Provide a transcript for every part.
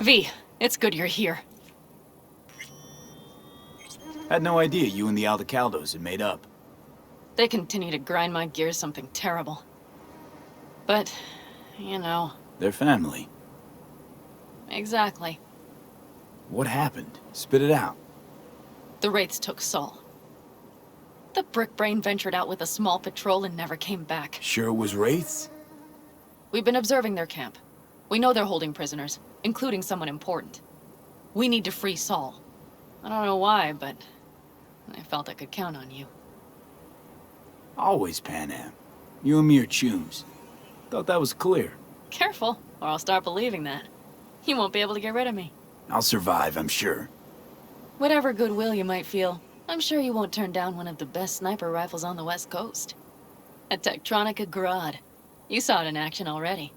V, it's good you're here. Had no idea you and the Aldecaldos had made up. They continue to grind my gears something terrible. But, you know... They're family. Exactly. What happened? Spit it out. The Wraiths took Saul. The Brickbrain ventured out with a small patrol and never came back. Sure it was Wraiths? We've been observing their camp. We know they're holding prisoners, including someone important. We need to free Saul. I don't know why, but I felt I could count on you. Always, Panam. You and me are chums. Thought that was clear. Careful, or I'll start believing that. You won't be able to get rid of me. I'll survive, I'm sure. Whatever goodwill you might feel, I'm sure you won't turn down one of the best sniper rifles on the West Coast. A Tektronica Grad. You saw it in action already.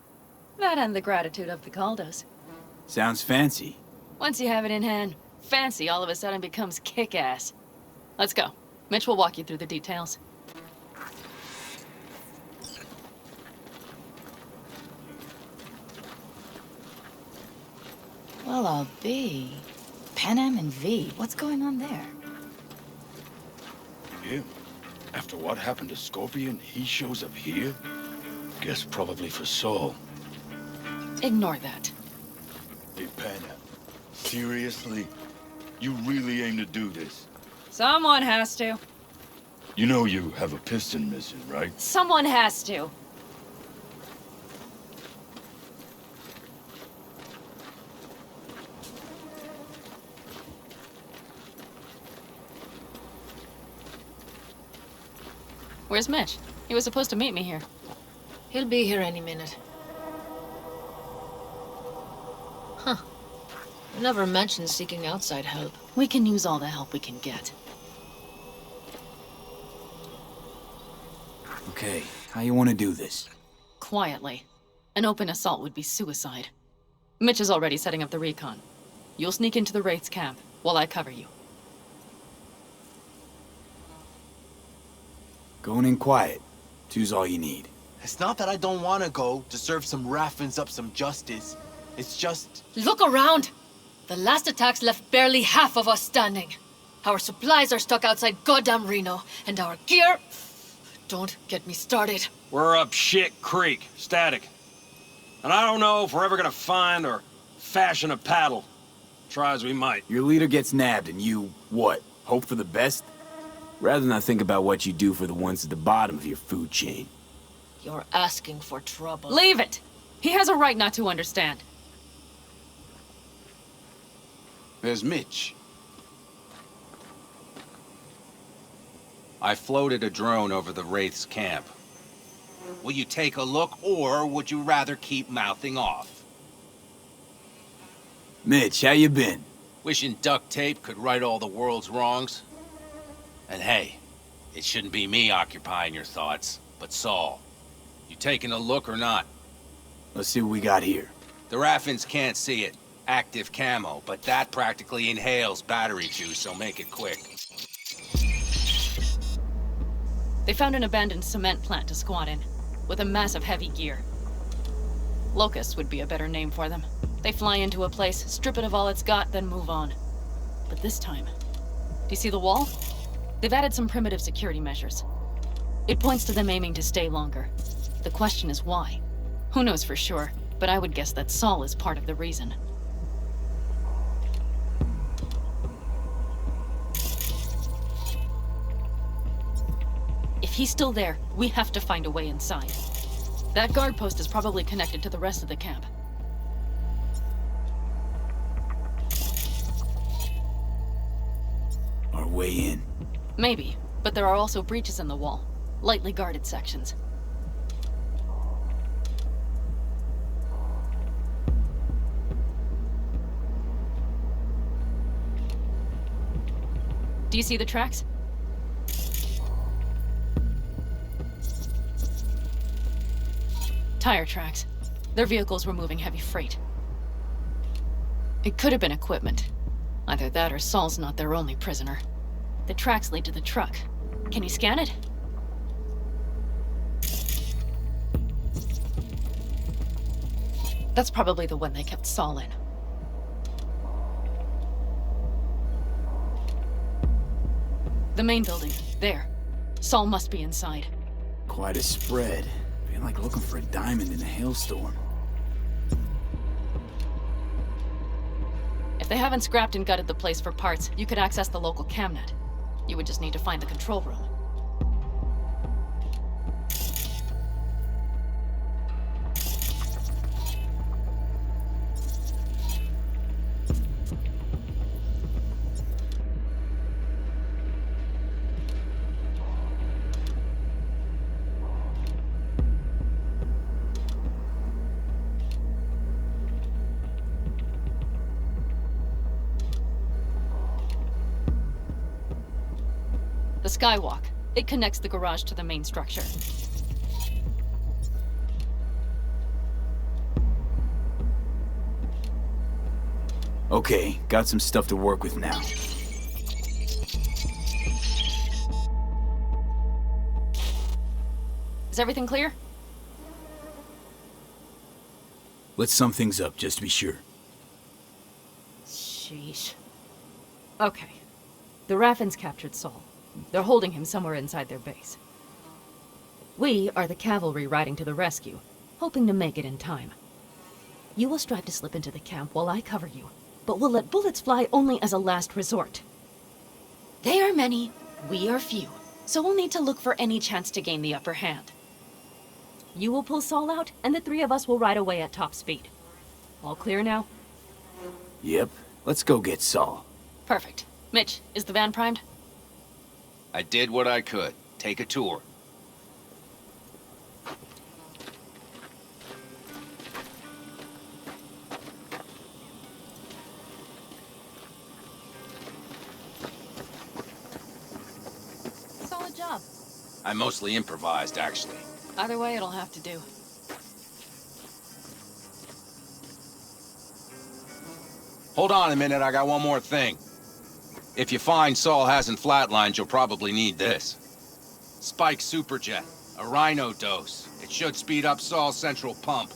That and the gratitude of the Caldos. Sounds fancy. Once you have it in hand, fancy all of a sudden becomes kick-ass. Let's go. Mitch will walk you through the details. Well, I'll be. Panam and V, what's going on there? Him? After what happened to Scorpion, he shows up here? Guess probably for Saul. Ignore that. Hey, Panam. Seriously? You really aim to do this? Someone has to. You know you have a piston missing, right? Someone has to. Where's Mitch? He was supposed to meet me here. He'll be here any minute. Huh. Never mentioned seeking outside help. We can use all the help we can get. Okay, how you want to do this? Quietly. An open assault would be suicide. Mitch is already setting up the recon. You'll sneak into the Wraith's camp while I cover you. Going in quiet. Two's all you need. It's not that I don't want to go to serve some Raffens up some justice. It's just... Look around! The last attacks left barely half of us standing. Our supplies are stuck outside goddamn Reno, and our gear... Don't get me started. We're up shit creek, static. And I don't know if we're ever gonna find or fashion a paddle. Try as we might. Your leader gets nabbed and you, what, hope for the best? Rather not think about what you do for the ones at the bottom of your food chain. You're asking for trouble. Leave it! He has a right not to understand. There's Mitch. I floated a drone over the Wraith's camp. Will you take a look, or would you rather keep mouthing off? Mitch, how you been? Wishing duct tape could right all the world's wrongs? And hey, it shouldn't be me occupying your thoughts, but Saul. You taking a look or not? Let's see what we got here. The Raffens can't see it. Active camo, but that practically inhales battery juice, so make it quick. They found an abandoned cement plant to squat in, with a massive heavy gear. Locusts would be a better name for them. They fly into a place, strip it of all it's got, then move on. But this time... Do you see the wall? They've added some primitive security measures. It points to them aiming to stay longer. The question is why? Who knows for sure, but I would guess that Saul is part of the reason. If he's still there, we have to find a way inside. That guard post is probably connected to the rest of the camp. Our way in. Maybe, but there are also breaches in the wall. Lightly guarded sections. Do you see the tracks? Tire tracks. Their vehicles were moving heavy freight. It could have been equipment. Either that or Saul's not their only prisoner. The tracks lead to the truck. Can you scan it? That's probably the one they kept Saul in. The main building. There. Saul must be inside. Quite a spread. Feel like looking for a diamond in a hailstorm. If they haven't scrapped and gutted the place for parts, you could access the local camnet. You would just need to find the control room. The skywalk. It connects the garage to the main structure. Okay, got some stuff to work with now. Is everything clear? Let's sum things up, just to be sure. Sheesh. Okay. The Raffens captured Saul. They're holding him somewhere inside their base. We are the cavalry riding to the rescue, hoping to make it in time. You will strive to slip into the camp while I cover you, but we'll let bullets fly only as a last resort. They are many, we are few, so we'll need to look for any chance to gain the upper hand. You will pull Saul out, and the three of us will ride away at top speed. All clear now? Yep, let's go get Saul. Perfect. Mitch, is the van primed? I did what I could. Take a tour. Solid job. I mostly improvised, actually. Either way, it'll have to do. Hold on a minute, I got one more thing. If you find Saul hasn't flatlined, you'll probably need this. Spike Superjet, a Rhino dose. It should speed up Saul's central pump.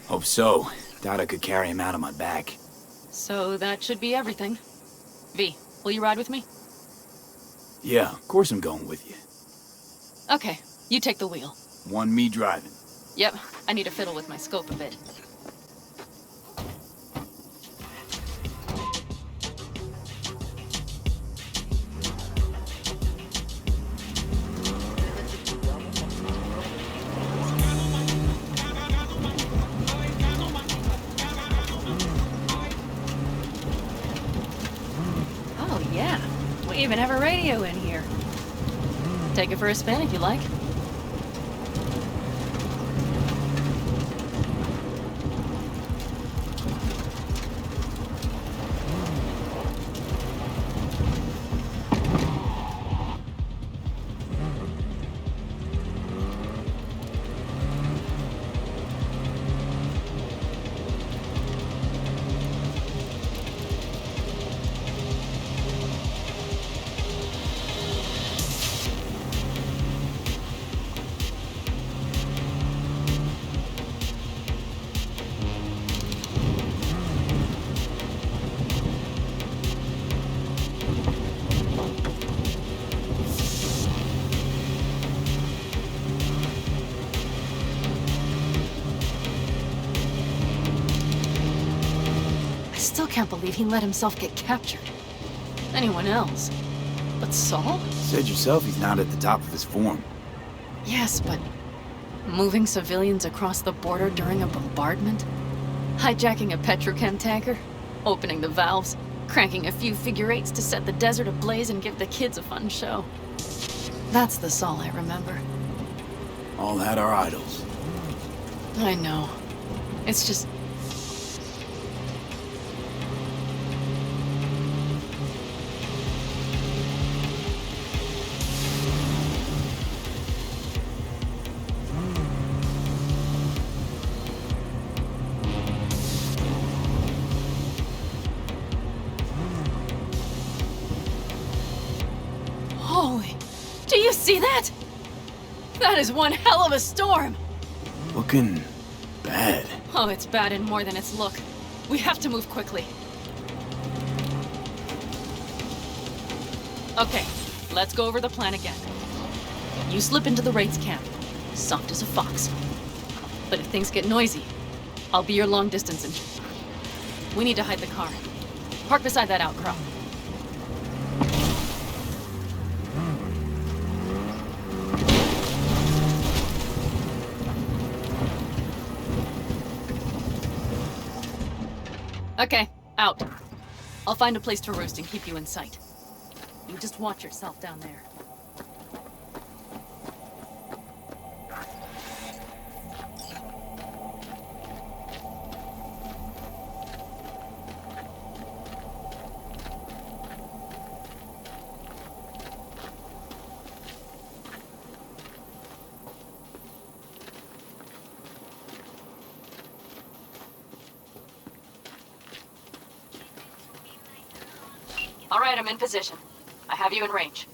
Hope so. Doubt I could carry him out on my back. So that should be everything. V, will you ride with me? Yeah, of course I'm going with you. Okay, you take the wheel. One me driving. Yep, I need to fiddle with my scope a bit. Oh yeah, we even have a radio in here. Take it for a spin if you like. I still can't believe he let himself get captured. Anyone else? But Saul? Said yourself he's not at the top of his form. Yes, but moving civilians across the border during a bombardment? Hijacking a petrochem tanker? Opening the valves? Cranking a few figure eights to set the desert ablaze and give the kids a fun show? That's the Saul I remember. All had our idols. I know. It's just... Holy... Do you see that? That is one hell of a storm! Looking bad. Oh, it's bad in more than its look. We have to move quickly. Okay, let's go over the plan again. You slip into the Wraith's camp, soft as a fox. But if things get noisy, I'll be your long-distance We need to hide the car. Park beside that outcrop. Okay, out. I'll find a place to roost and keep you in sight. You just watch yourself down there. All right, I'm in position. I have you in range.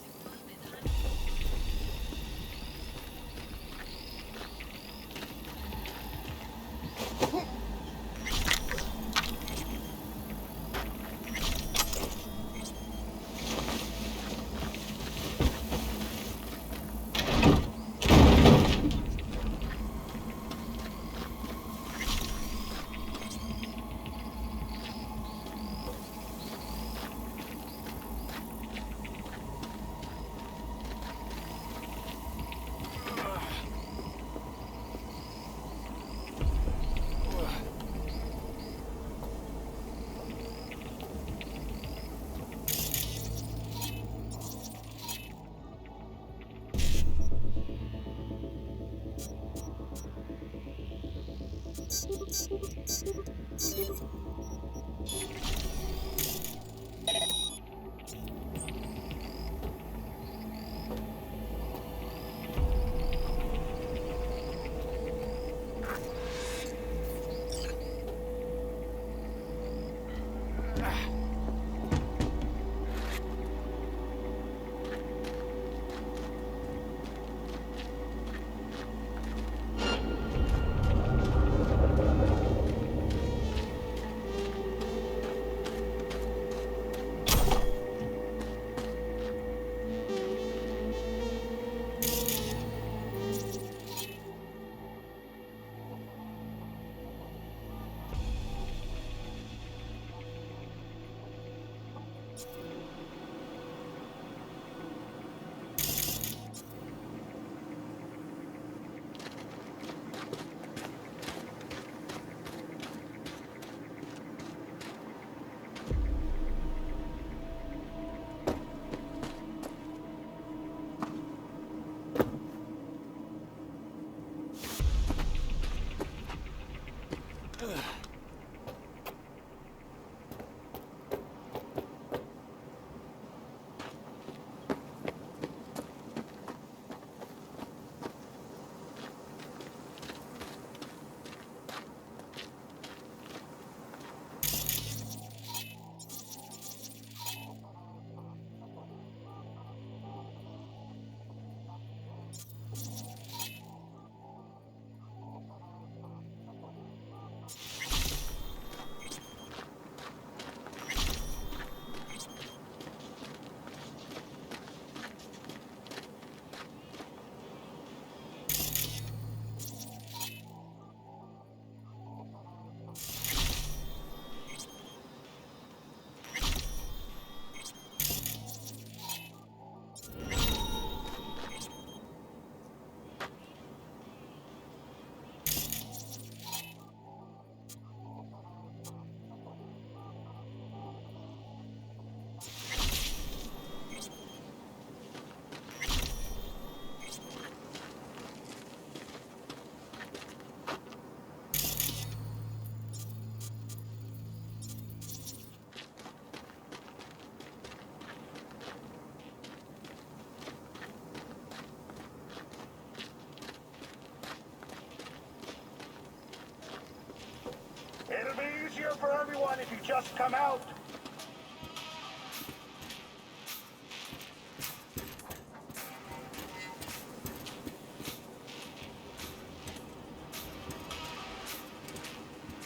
It'll be easier for everyone if you just come out.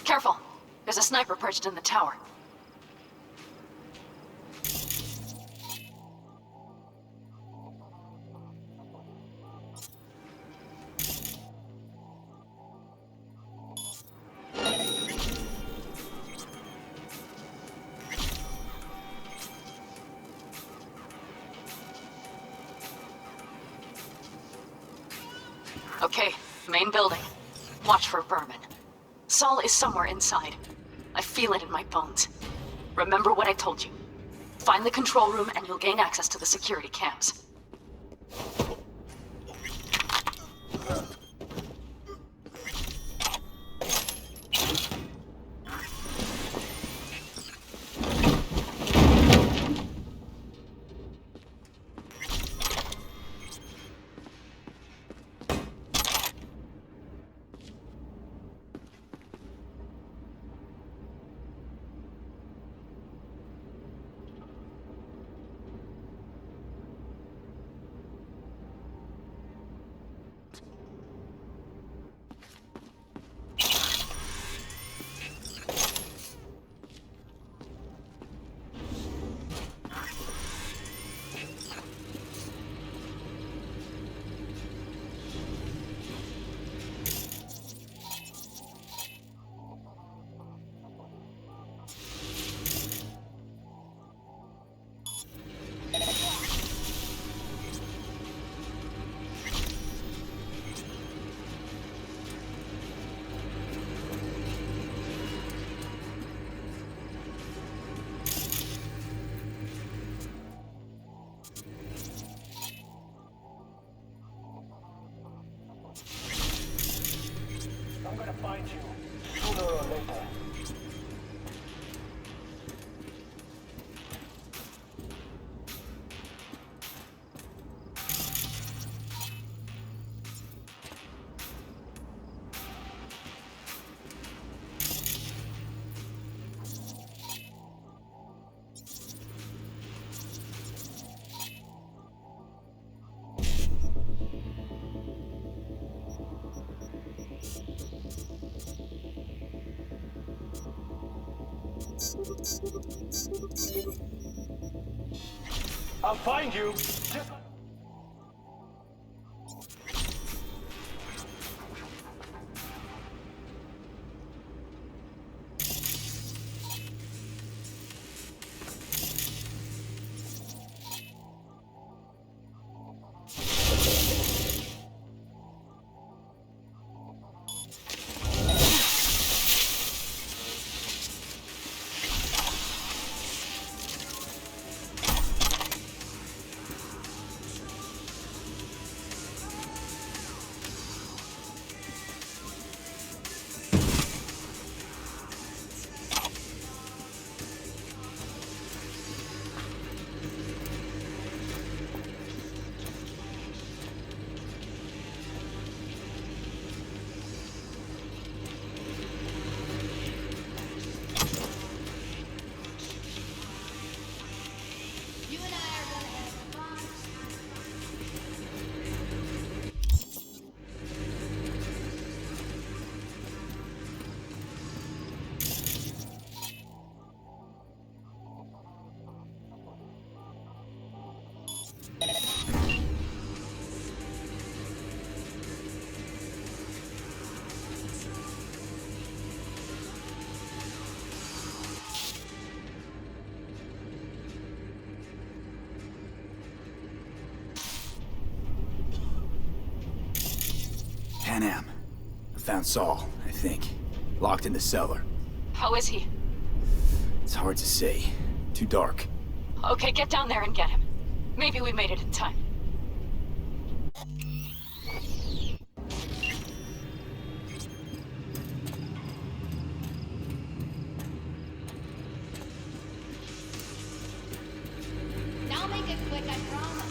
Careful. There's a sniper perched in the tower. Okay, main building. Watch for vermin. Saul is somewhere inside. I feel it in my bones. Remember what I told you. Find the control room and you'll gain access to the security cams. I'm gonna find you, sooner or later. I'll find you. Just... Panam. I found Saul, I think. Locked in the cellar. How is he? It's hard to say. Too dark. Okay, get down there and get him. Maybe we made it in time. Now make it quick, I promise.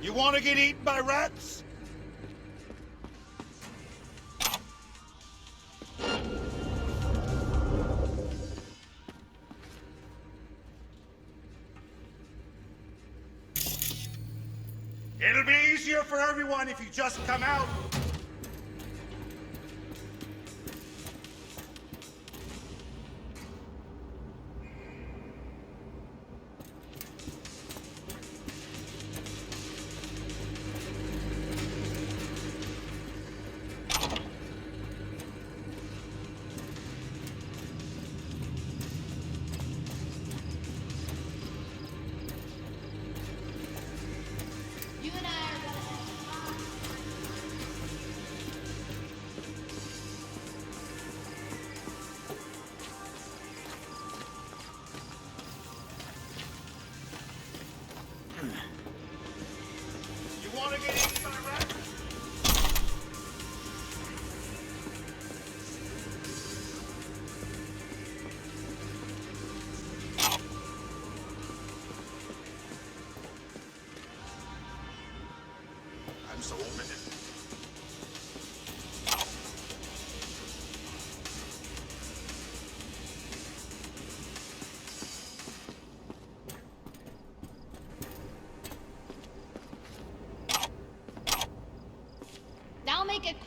You want to get eaten by rats? It'll be easier for everyone if you just come out.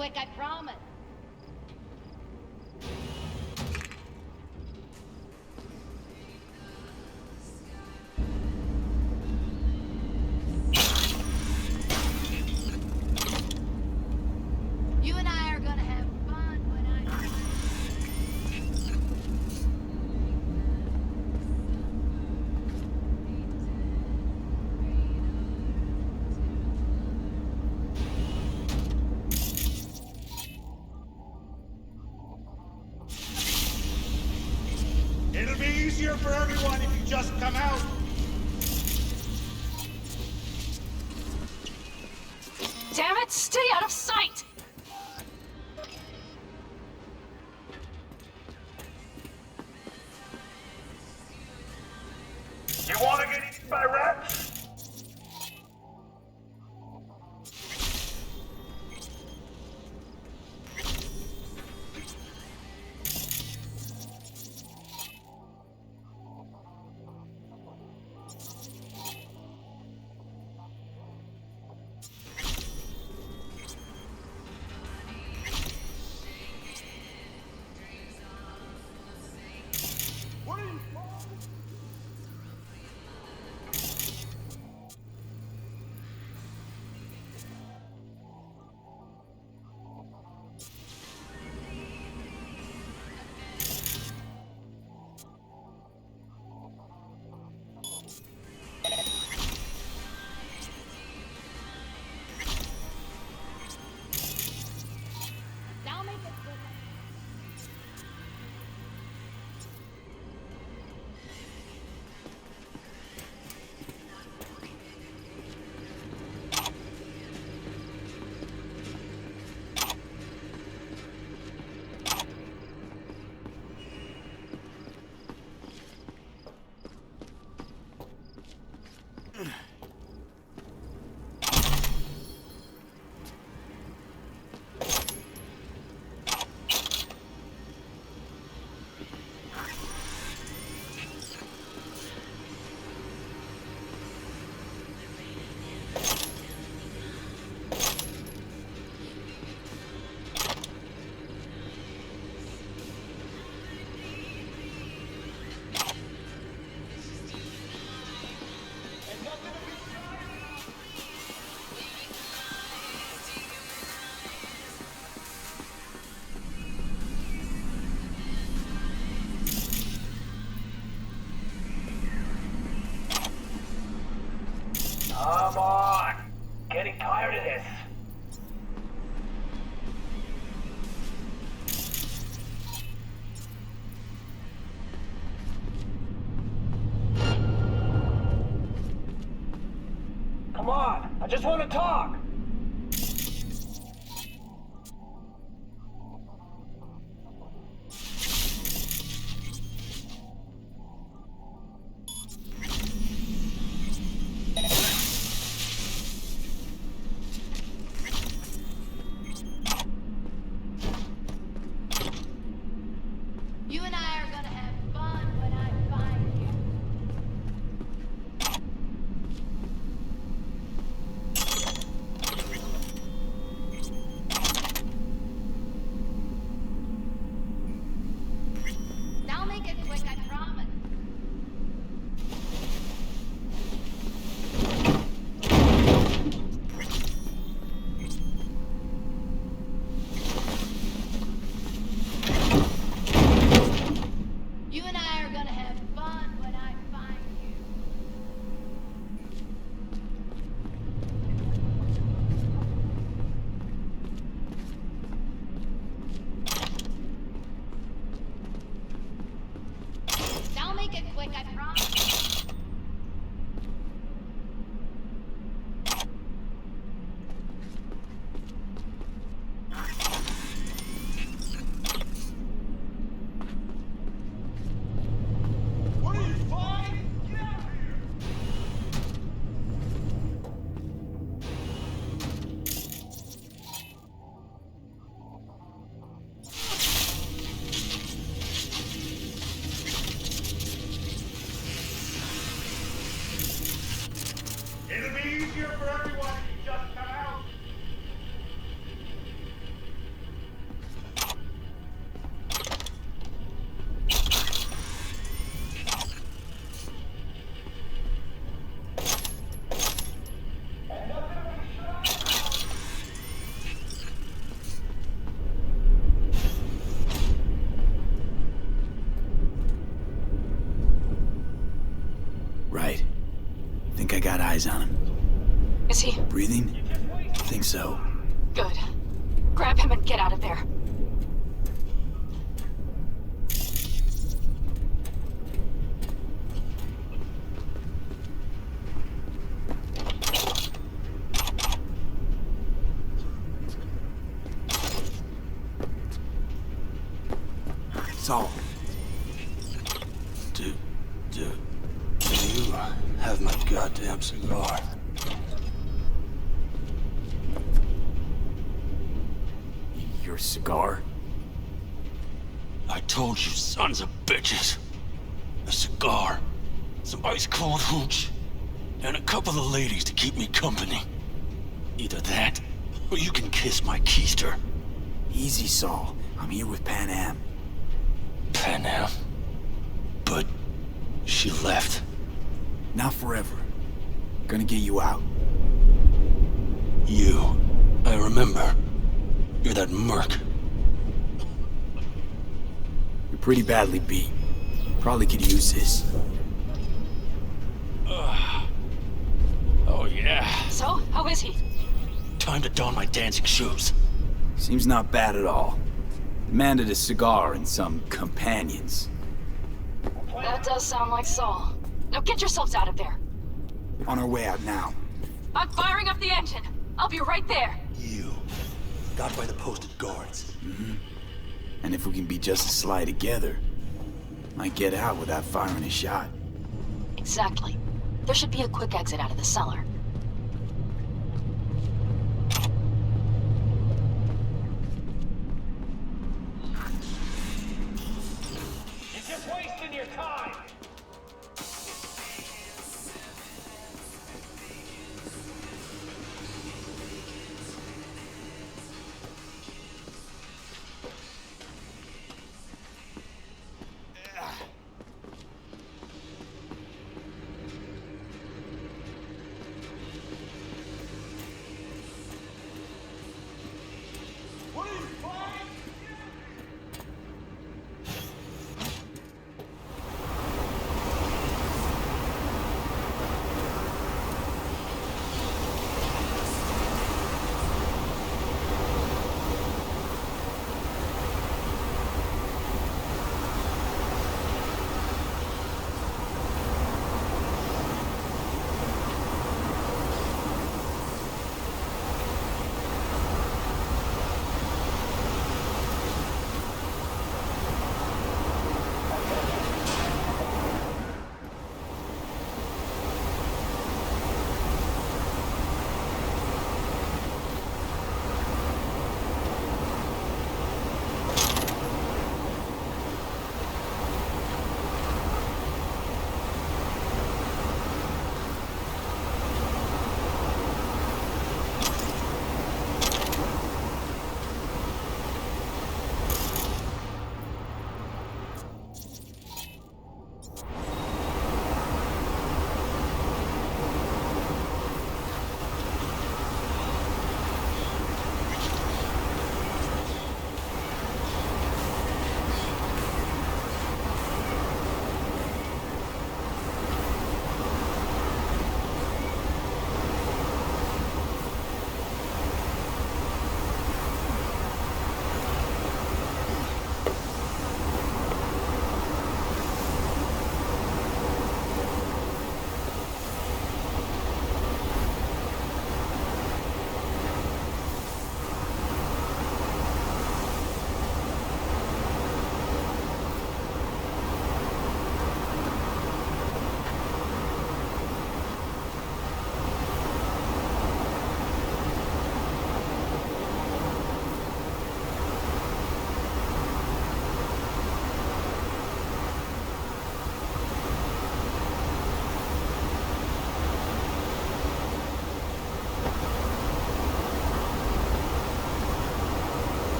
quick, I promise. You and I are gonna have fun when I... It'll be easier for everyone if you just come out. Damn it, stay out of sight! You want to get eaten by rats? Now make it quick. Come on! Getting tired of this. Come on! I just want to talk! You and I are gonna have fun when I find you. Now make it quick, I promise. You and I are gonna have fun when I find you. Now make it quick, I promise. What are you, fine? Get out of here! It'll be easier for everyone if you just come out. eyes on him. Is he? Breathing? I think so. Good. Grab him and get out of there. Saul. Do you have my goddamn cigar? Your cigar? I told you, sons of bitches. A cigar, some ice cold hooch, and a couple of ladies to keep me company. Either that, or you can kiss my keister. Easy, Saul. I'm here with Pan Am. Pan Am? But she left. Not forever. Gonna get you out. You. I remember. You're that merc. You're pretty badly beat. Probably could use this. Oh yeah. So, how is he? Time to don my dancing shoes. Seems not bad at all. Demanded a cigar and some companions. That does sound like Saul. Now get yourselves out of there. On our way out now. I'm firing up the engine. I'll be right there. You. Got by the posted guards. And if we can be just as sly together, might get out without firing a shot. Exactly. There should be a quick exit out of the cellar. You're just wasting your time.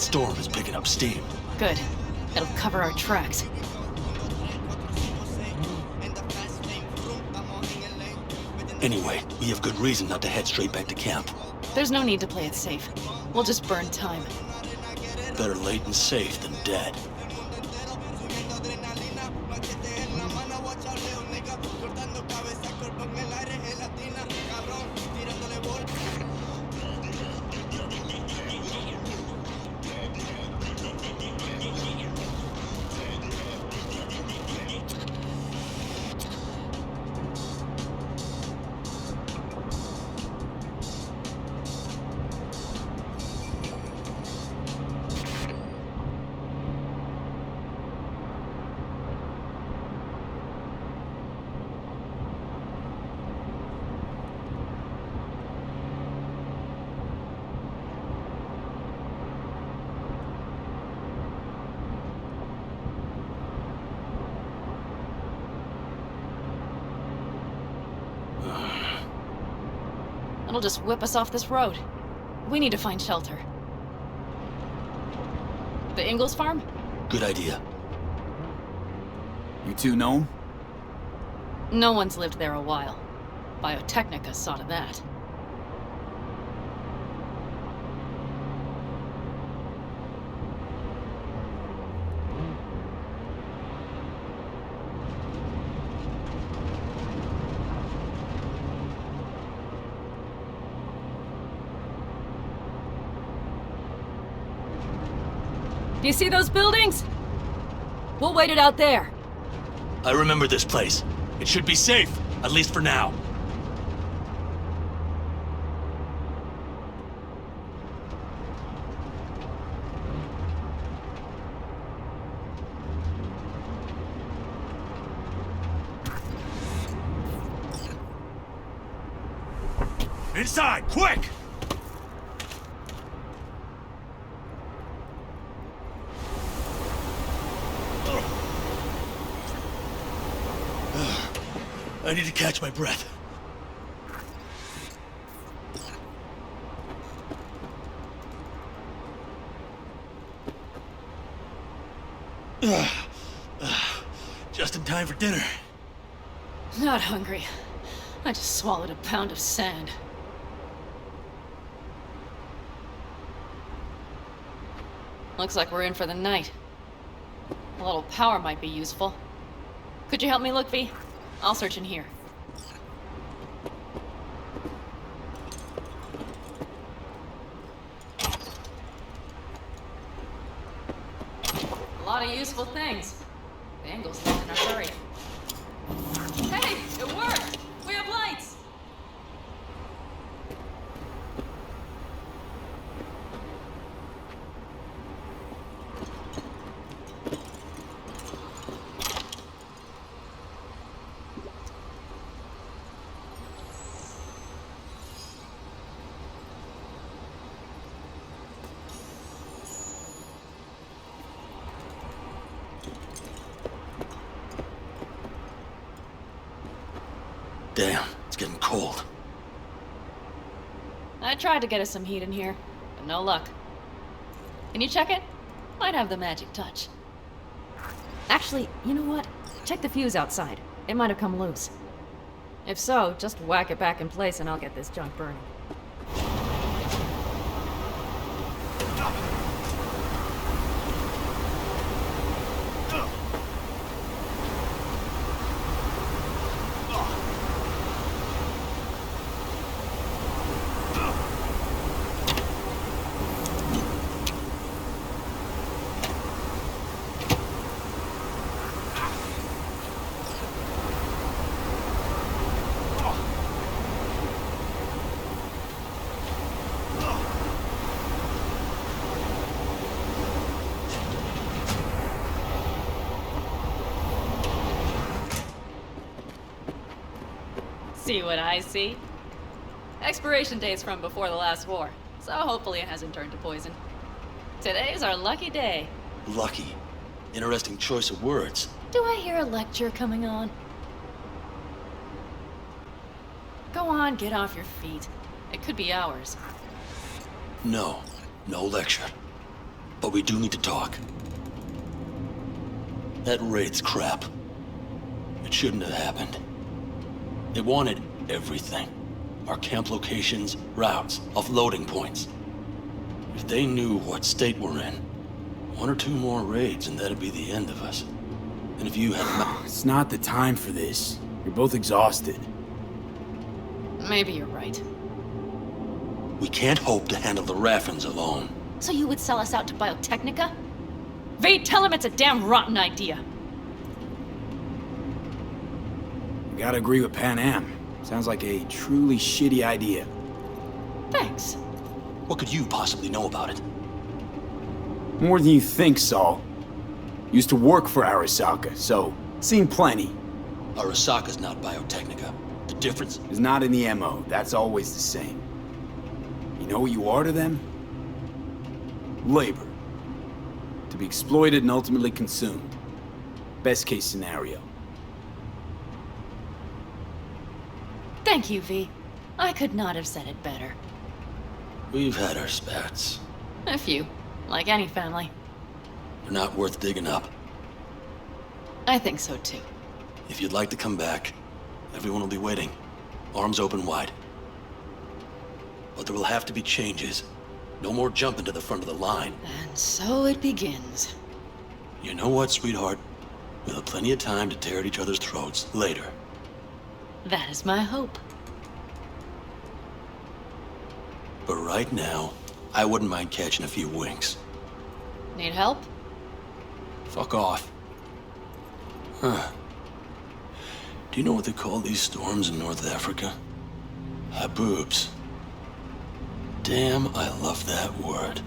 storm is picking up steam. Good. It'll cover our tracks. Anyway, we have good reason not to head straight back to camp. There's no need to play it safe. We'll just burn time. Better late and safe than dead. It'll just whip us off this road. We need to find shelter. The Ingalls farm? Good idea. You two know him? No one's lived there a while. Biotechnica saw to that. Do you see those buildings? We'll wait it out there. I remember this place. It should be safe, at least for now. Inside, quick! I need to catch my breath. Just in time for dinner. Not hungry. I just swallowed a pound of sand. Looks like we're in for the night. A little power might be useful. Could you help me look, V? I'll search in here. A lot of useful things. The Ingalls left in a hurry. Hey, it worked! We have lights! Damn, it's getting cold. I tried to get us some heat in here, but no luck. Can you check it? Might have the magic touch. Actually, you know what? Check the fuse outside. It might have come loose. If so, just whack it back in place and I'll get this junk burning. See what I see? Expiration date's from before the last war, so hopefully it hasn't turned to poison. Today's our lucky day. Lucky. Interesting choice of words. Do I hear a lecture coming on? Go on, get off your feet. It could be hours. No. No lecture. But we do need to talk. That raid's crap. It shouldn't have happened. They wanted everything. Our camp locations, routes, offloading points. If they knew what state we're in, 1 or 2 more raids and that'd be the end of us. And if you had... It's not the time for this. You're both exhausted. Maybe you're right. We can't hope to handle the Raffens alone. So you would sell us out to Biotechnica? V, tell him it's a damn rotten idea. I gotta agree with Pan Am. Sounds like a truly shitty idea. Thanks. What could you possibly know about it? More than you think, Saul. Used to work for Arasaka, so seen plenty. Arasaka's not Biotechnica. The difference is not in the MO. That's always the same. You know what you are to them? Labor. To be exploited and ultimately consumed. Best case scenario. Thank you, V. I could not have said it better. We've had our spats. A few. Like any family. They're not worth digging up. I think so too. If you'd like to come back, everyone will be waiting. Arms open wide. But there will have to be changes. No more jumping to the front of the line. And so it begins. You know what, sweetheart? We'll have plenty of time to tear at each other's throats later. That is my hope. But right now, I wouldn't mind catching a few winks. Need help? Fuck off. Huh. Do you know what they call these storms in North Africa? Haboobs. Damn, I love that word.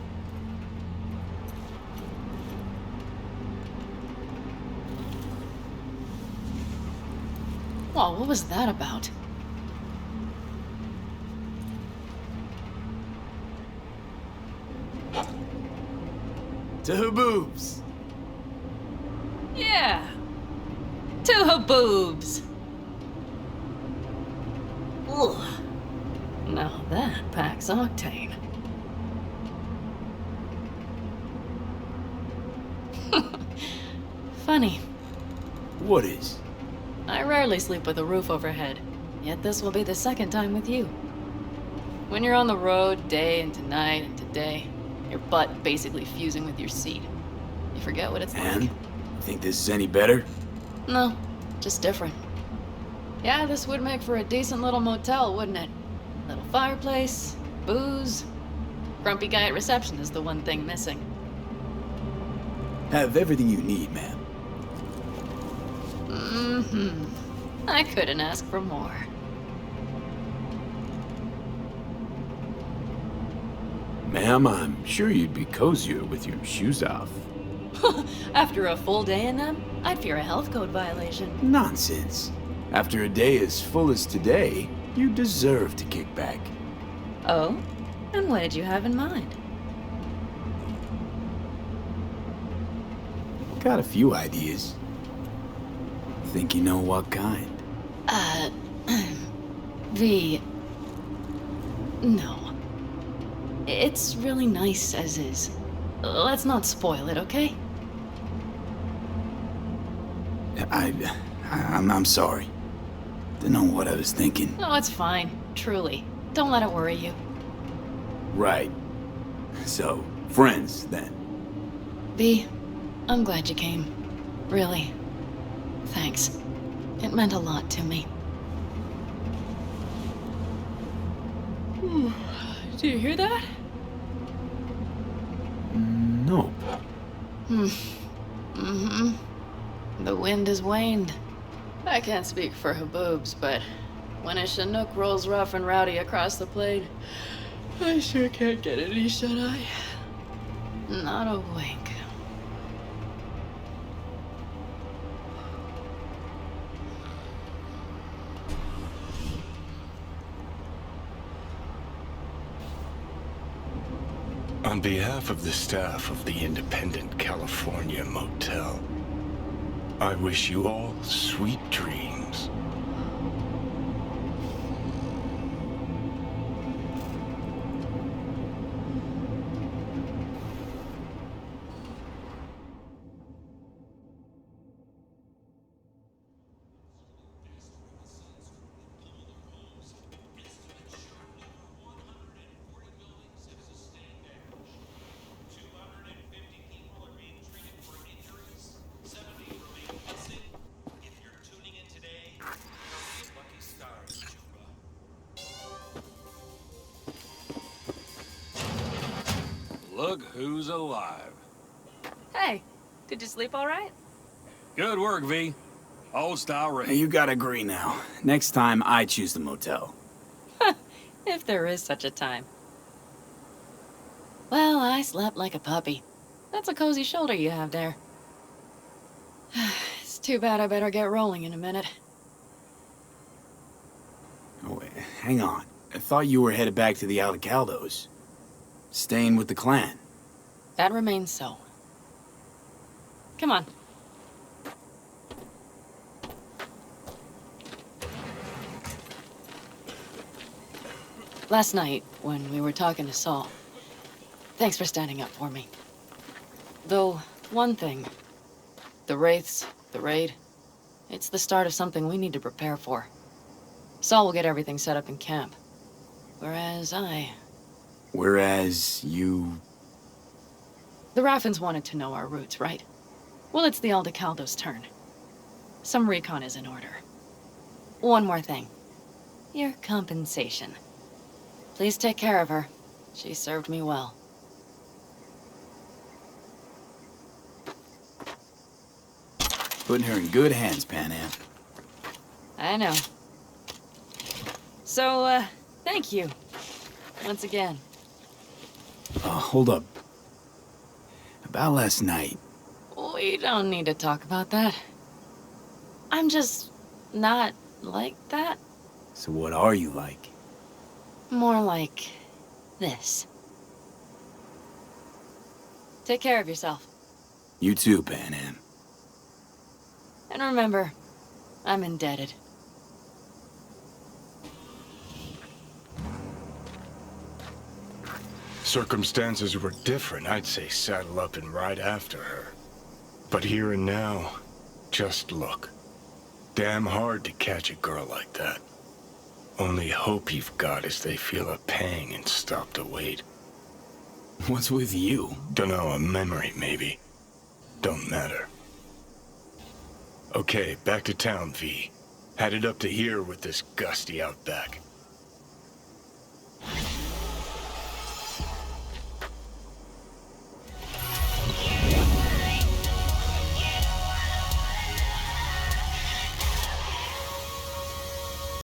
Whoa, what was that about? To Haboobs. Yeah. To Haboobs. Ugh. Now that packs octane. Funny. What is? I rarely sleep with a roof overhead, yet this will be the second time with you. When you're on the road day into night into day, your butt basically fusing with your seat. You forget what it's And? like. You think this is any better? No, just different. Yeah, this would make for a decent little motel, wouldn't it? Little fireplace, booze. Grumpy guy at reception is the one thing missing. Have everything you need, man. Mm-hmm. I couldn't ask for more. Ma'am, I'm sure you'd be cozier with your shoes off. After a full day in them, I'd fear a health code violation. Nonsense. After a day as full as today, you deserve to kick back. Oh? And what did you have in mind? Got a few ideas. Think you know what kind? V... No. It's really nice as is. Let's not spoil it, okay? I'm sorry. Didn't know what I was thinking. Oh, it's fine. Truly. Don't let it worry you. Right. So, friends, then. V, I'm glad you came. Really. Thanks. It meant a lot to me. Do you hear that? No. Mm-hmm. The wind has waned. I can't speak for Haboobs, but when a Chinook rolls rough and rowdy across the plain, I sure can't get any shut-eye. Not a wink. On behalf of the staff of the Independent California Motel, I wish you all sweet dreams. who's alive. Hey, did you sleep all right? Good work, V. Old style Hey, raid. you gotta agree now. Next time, I choose the motel. If there is such a time. Well, I slept like a puppy. That's a cozy shoulder you have there. It's too bad I better get rolling in a minute. Oh, wait, hang on. I thought you were headed back to the Aldecaldos. Staying with the clan. That remains so. Come on. Last night, when we were talking to Saul, thanks for standing up for me. Though, one thing. The Wraiths, the raid, it's the start of something we need to prepare for. Saul will get everything set up in camp. Whereas you... The Raffens wanted to know our routes, right? Well, it's the Aldecaldos' turn. Some recon is in order. One more thing. Your compensation. Please take care of her. She served me well. Putting her in good hands, Panam. I know. So, thank you. Once again. Hold up. About last night. We don't need to talk about that. I'm just not like that. So what are you like? More like this. Take care of yourself. You too, Panam. And remember, I'm indebted. Circumstances were different, I'd say saddle up and ride after her. But here and now, just look. Damn hard to catch a girl like that. Only hope you've got is they feel a pang and stop to wait. What's with you? Dunno, a memory maybe. Don't matter. Okay, back to town, V. Headed up to here with this gusty outback.